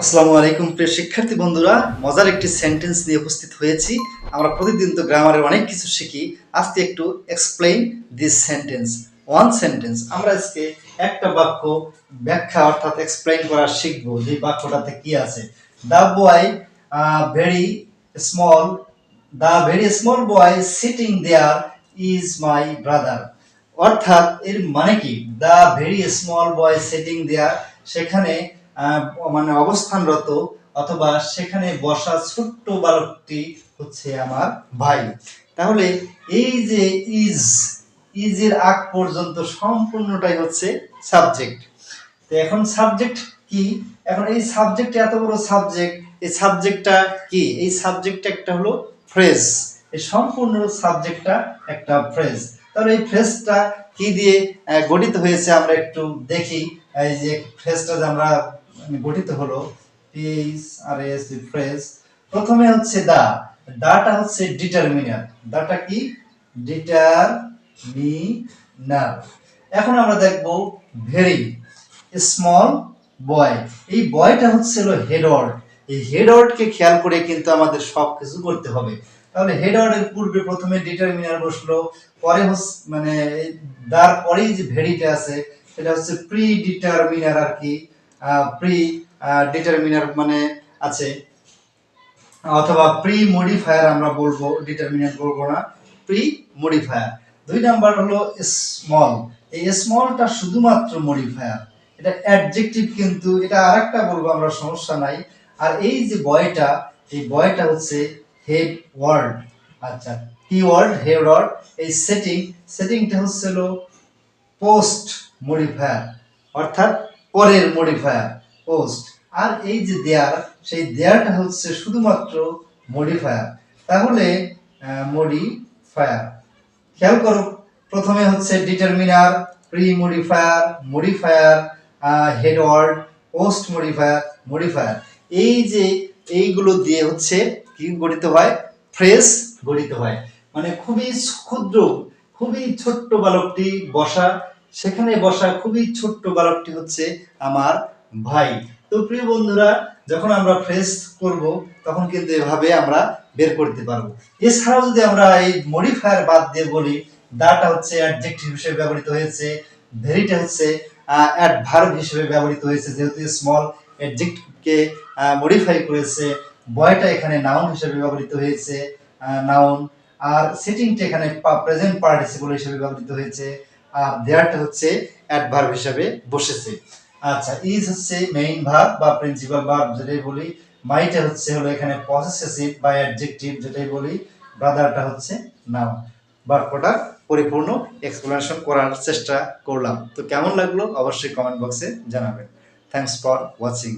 আসসালামু আলাইকুম প্রিয় শিক্ষার্থী বন্ধুরা, মজার একটি সেন্টেন্স নিয়ে উপস্থিত হয়েছি। আমরা প্রতিদিন তো গ্রামারের অনেক কিছু শিখি। আজকে একটু explain this sentence, one sentence. আমরা আজকে একটা বাক্য ব্যাখ্যা অর্থাৎ এক্সপ্লেইন করা শিখবো যে বাক্যটাতে কি আছে। The boy very small the very small boy sitting there is my brother. অর্থাৎ এর মানে কি, the very small boy sitting there, সেখানে মানে অবস্থানরত অথবা সেখানে বসা ছোট্ট বালকটি হচ্ছে আমার ভাই। তাহলে এই যে ইজ, এর আগ পর্যন্ত সম্পূর্ণটাই হচ্ছে সাবজেক্ট। তো এখন সাবজেক্ট কি, এখন এই সাবজেক্ট এত বড় সাবজেক্ট, এই সাবজেক্টটা কি, এই সাবজেক্টটা একটা হলো ফ্রেজ। এই সম্পূর্ণ সাবজেক্টটা একটা ফ্রেজ। তাহলে এই ফ্রেজটা কি দিয়ে গঠিত হয়েছে আমরা একটু দেখি। এই যে ফ্রেজটা যে আমরা গঠিত হলো PRS ফ্রেজ। প্রথমে হচ্ছে দাটা হচ্ছে ডিটারমিনার। দাটা কি, ডিটারমিনার। এখন আমরা দেখব ভেরি স্মল বয়, এই বয়টা হচ্ছে হলো হেড ওয়ার্ড। এই হেড ওয়ার্ডকে খেয়াল করে কিন্তু আমাদের সব কিছু করতে হবে। তাহলে হেড ওয়ার্ডের পূর্বে প্রথমে ডিটারমিনার বসলো, পরে মানে দার পরেই যে ভেরিটা আছে সেটা হচ্ছে প্রি ডিটারমিনার আর কি। প্রি ডিটারমিনার মানে আছে, অথবা প্রি মডিফায়ার আমরা বলবো, ডিটারমিনার বলবো না, প্রি মডিফায়ার। দুই নাম্বার হলো স্মল, এই স্মলটা শুধুমাত্র মডিফায়ার, এটা অ্যাডজেক্টিভ, কিন্তু এটা আরেকটা বলবো আমরা, সমস্যা নাই। আর এই যে বয়টা, এই বয়টা হচ্ছে হেড ওয়ার্ড। আচ্ছা, কি ওয়ার্ড, হেড ওয়ার্ড। এই সেটিংটা হচ্ছে হলো পোস্ট মডিফায়ার, অর্থাৎ পরের মডিফায়ার, পোস্ট। আর এই যে দেয়ার, সেই দেয়ারটা হচ্ছে শুধুমাত্র মডিফায়ার। তাহলে মডিফায়ার, খেয়াল করো, প্রথমে হচ্ছে determiner, pre modifier, modifier, head word, post modifier, modifier. এই যে এইগুলো দিয়ে হচ্ছে কি গঠিত হয়, ফ্রেজ গঠিত হয়। মানে খুবই ক্ষুদ্র, খুবই ছোট্ট বালকটি বসা, সেখানে বসা খুবই ছোট্ট বালকটি হচ্ছে আমার ভাই। তো প্রিয় বন্ধুরা, যখন আমরা ফ্রেজ করব তখন কিন্তু এভাবে আমরা বের করতে পারবো। এছাড়াও যদি আমরা এই মডিফায়ার বাদ দিয়ে বলি, দাটা হচ্ছে অ্যাডজেক্টিভ হিসেবে ব্যবহৃত হয়েছে, ভেরিটা হচ্ছে অ্যাডভার্ব হিসেবে ব্যবহৃত হয়েছে, যেহেতু স্মল অ্যাডজেক্টিভকে মডিফাই করেছে। বয়টা এখানে নাউন হিসেবে ব্যবহৃত হয়েছে, নাউন। আর সিটিংটা এখানে প্রেজেন্ট পার্টিসিপল হিসেবে ব্যবহৃত হয়েছে, আর দেয়ারটা হচ্ছে অ্যাডভার্ব হিসেবে বসেছে। আচ্ছা, ইজ হচ্ছে মেইন ভার্ব বা প্রিন্সিপাল ভার্ব যেটাই বলি, মাইটা হচ্ছে হলো এখানে পসেসিভ বা অ্যাডজেক্টিভ যেটাই বলি, ব্রাদারটা হচ্ছে নাউন। বাক্যটা পরিপূর্ণ এক্সপ্লেনেশন করার চেষ্টা করলাম। তো কেমন লাগলো অবশ্যই কমেন্ট বক্সে জানাবেন। Thanks for watching.